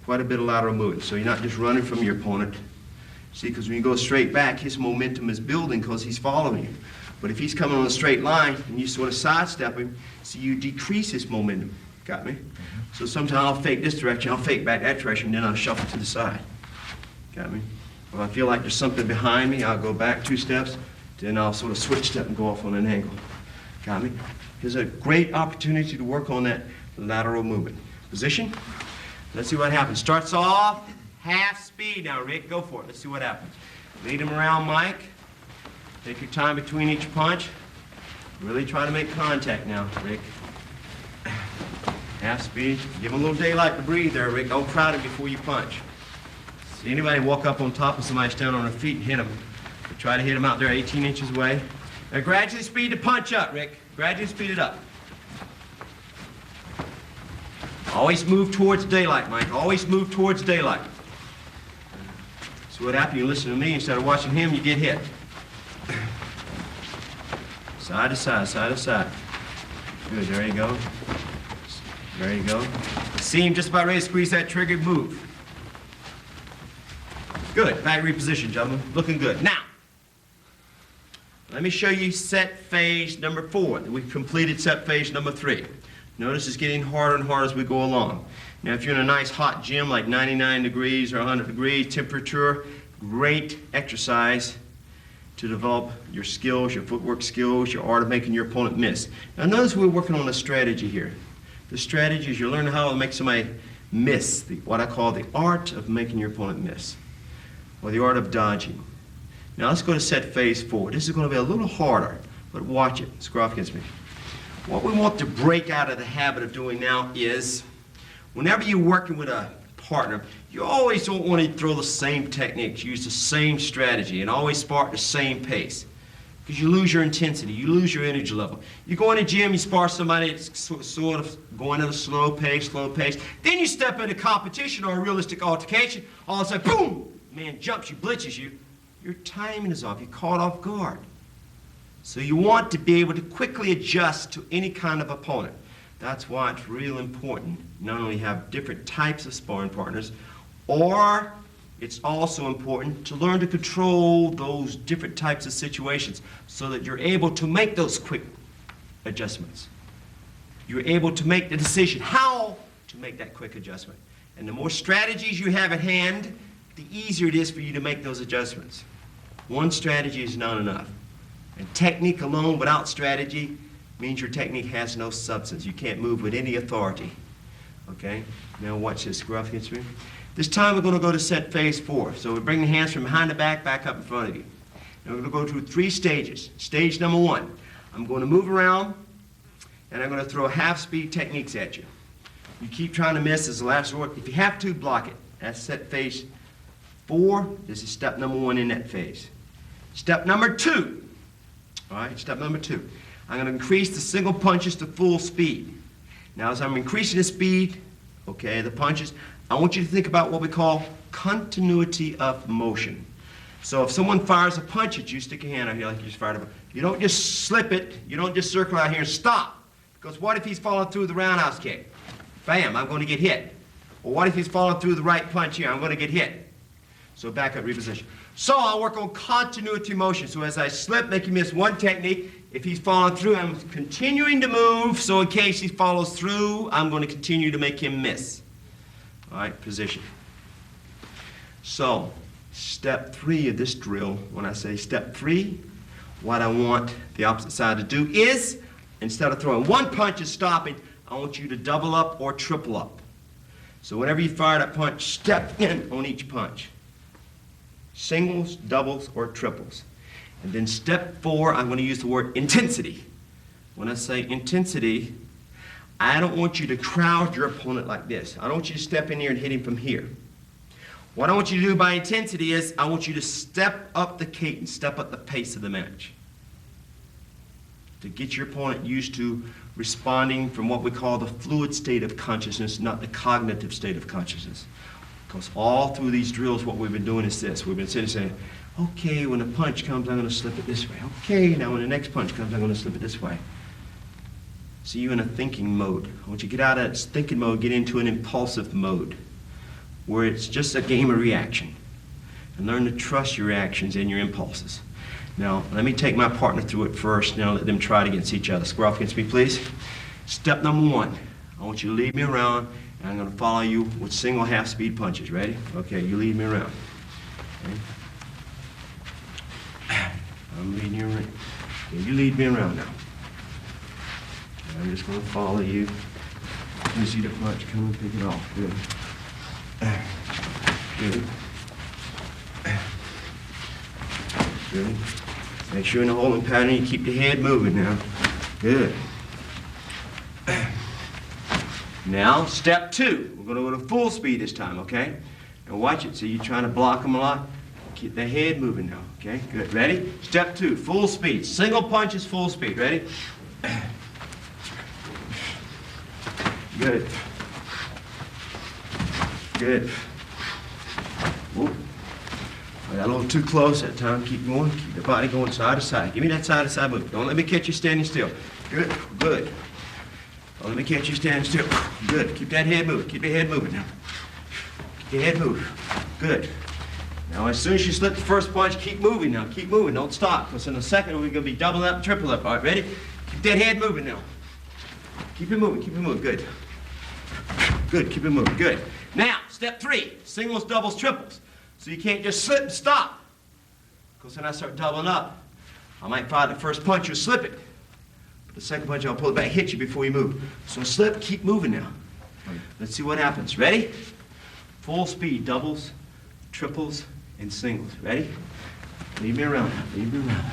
Quite a bit of lateral movement. So you're not just running from your opponent. See, because when you go straight back, his momentum is building because he's following you. But if he's coming on a straight line and you sort of sidestep him, so you decrease his momentum. Got me? So sometimes I'll fake this direction, I'll fake back that direction, then I'll shuffle to the side. Got me? If I feel like there's something behind me, I'll go back 2 steps, then I'll sort of switch step and go off on an angle. Got me? Here's a great opportunity to work on that lateral movement. Position. Let's see what happens. Starts off half speed now, Rick. Go for it. Let's see what happens. Lead him around, Mike. Take your time between each punch. Really try to make contact now, Rick. Half speed. Give him a little daylight to breathe there, Rick. Don't crowd him before you punch. See anybody walk up on top of somebody, stand on their feet and hit them. But try to hit them out there 18 inches away. Now gradually speed the punch up, Rick. Gradually speed it up. Always move towards daylight, Mike. Always move towards daylight. So what happens, you listen to me, instead of watching him, you get hit. Side to side, side to side. Good, there you go. There you go. See him just about ready to squeeze that trigger, move. Good, back reposition, gentlemen. Looking good. Now, let me show you set phase number 4. We've completed set phase number 3. Notice it's getting harder and harder as we go along. Now, if you're in a nice hot gym like 99 degrees or 100 degrees temperature, great exercise to develop your skills, your footwork skills, your art of making your opponent miss. Now, notice we're working on a strategy here. The strategy is you're learning how to make somebody miss, what I call the art of making your opponent miss, or the art of dodging. Now let's go to set phase 4. This is going to be a little harder, but watch it. Square off against me. What we want to break out of the habit of doing now is, whenever you're working with a partner, you always don't want to throw the same techniques, use the same strategy, and always spar at the same pace. Because you lose your intensity, you lose your energy level. You go in a gym, you spar somebody that's sort of going at a slow pace. Then you step into competition or a realistic altercation, all of a sudden, boom! Man jumps you, blitzes you. Your timing is off, you're caught off guard. So you want to be able to quickly adjust to any kind of opponent. That's why it's real important not only have different types of sparring partners, or it's also important to learn to control those different types of situations so that you're able to make those quick adjustments. You're able to make the decision how to make that quick adjustment. And the more strategies you have at hand, the easier it is for you to make those adjustments. One strategy is not enough. And technique alone without strategy means your technique has no substance. You can't move with any authority. Okay? Now watch this. Square off against me. This time we're going to go to set phase 4. So we bring the hands from behind the back, back up in front of you. And we're going to go through 3 stages. Stage number 1. I'm going to move around, and I'm going to throw half-speed techniques at you. You keep trying to miss as the last resort. If you have to, block it. That's set phase 4. This is step number 1 in that phase. Step number 2. All right, step number 2. I'm going to increase the single punches to full speed. Now, as I'm increasing the speed, okay, the punches, I want you to think about what we call continuity of motion. So if someone fires a punch at you, stick your hand out here like you just fired a punch. You don't just slip it. You don't just circle out here and stop. Because what if he's falling through the roundhouse kick? Bam, I'm going to get hit. Or what if he's falling through the right punch here? I'm going to get hit. So back up, reposition. So I'll work on continuity motion. So as I slip, make you miss one technique. If he's falling through, I'm continuing to move. So in case he follows through, I'm going to continue to make him miss. All right, position. So step 3 of this drill, when I say step 3, what I want the opposite side to do is, instead of throwing one punch and stopping, I want you to double up or triple up. So whenever you fire that punch, step in on each punch. Singles, doubles, or triples. And then step 4, I'm going to use the word intensity. When I say intensity, I don't want you to crowd your opponent like this. I don't want you to step in here and hit him from here. What I want you to do by intensity is I want you to step up the cadence, step up the pace of the match. To get your opponent used to responding from what we call the fluid state of consciousness, not the cognitive state of consciousness. Because all through these drills, what we've been doing is this. We've been sitting saying, okay, when a punch comes, I'm going to slip it this way. Okay, now when the next punch comes, I'm going to slip it this way. See you in a thinking mode. I want you to get out of that thinking mode, get into an impulsive mode, where it's just a game of reaction. And learn to trust your reactions and your impulses. Now, let me take my partner through it first, and I'll let them try it against each other. Square off against me, please. Step number 1, I want you to lead me around, and I'm going to follow you with single half-speed punches. Ready? Okay, you lead me around. Okay. I'm leading you around. Okay, you lead me around now. And I'm just going to follow you. You see the punch, come and pick it off. Good. Good. Good. Make sure in the holding pattern you keep the head moving now. Good. Now, step 2. We're going to go to full speed this time, okay? And watch it. So you're trying to block them a lot. Keep the head moving now, okay? Good. Ready? Step 2, full speed. Single punches, full speed. Ready? Good. Good. Whoop. I got a little too close that time. Keep going. Keep the body going side to side. Give me that side to side move. Don't let me catch you standing still. Good. Good. Don't let me catch you standing still. Good. Keep that head moving. Keep your head moving now. Keep your head moving. Good. Now, as soon as you slip the first punch, keep moving now. Keep moving. Don't stop. Because in a second, we're going to be double up, triple up. All right, ready? Keep that head moving now. Keep it moving. Keep it moving. Good. Good. Keep it moving. Good. Now, step 3, singles, doubles, triples. So you can't just slip and stop. Because when I start doubling up, I might fire the first punch, you'll slip it. But the second punch, I'll pull it back, hit you before you move. So slip, keep moving now. Let's see what happens. Ready? Full speed, doubles, triples, and singles. Ready? Lead me around now. Lead me around.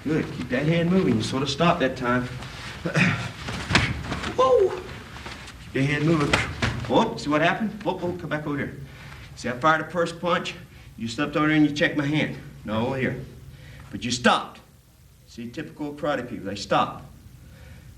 Good. Keep that hand moving. You sort of stop that time. Whoa! Keep your hand moving. Oh, see what happened? Whoa, whoa, come back over here. See, I fired the first punch. You stepped over there and you checked my hand. No, here. But you stopped. See, typical karate people, they stop.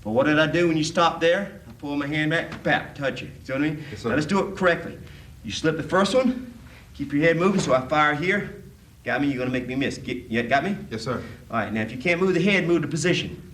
But what did I do when you stopped there? I pulled my hand back, pap, touch you. See what I mean? Yes, sir. Now let's do it correctly. You slip the first one, keep your head moving, so I fire here. Got me? You're going to make me miss. Got me? Yes, sir. All right, now if you can't move the head, move the position.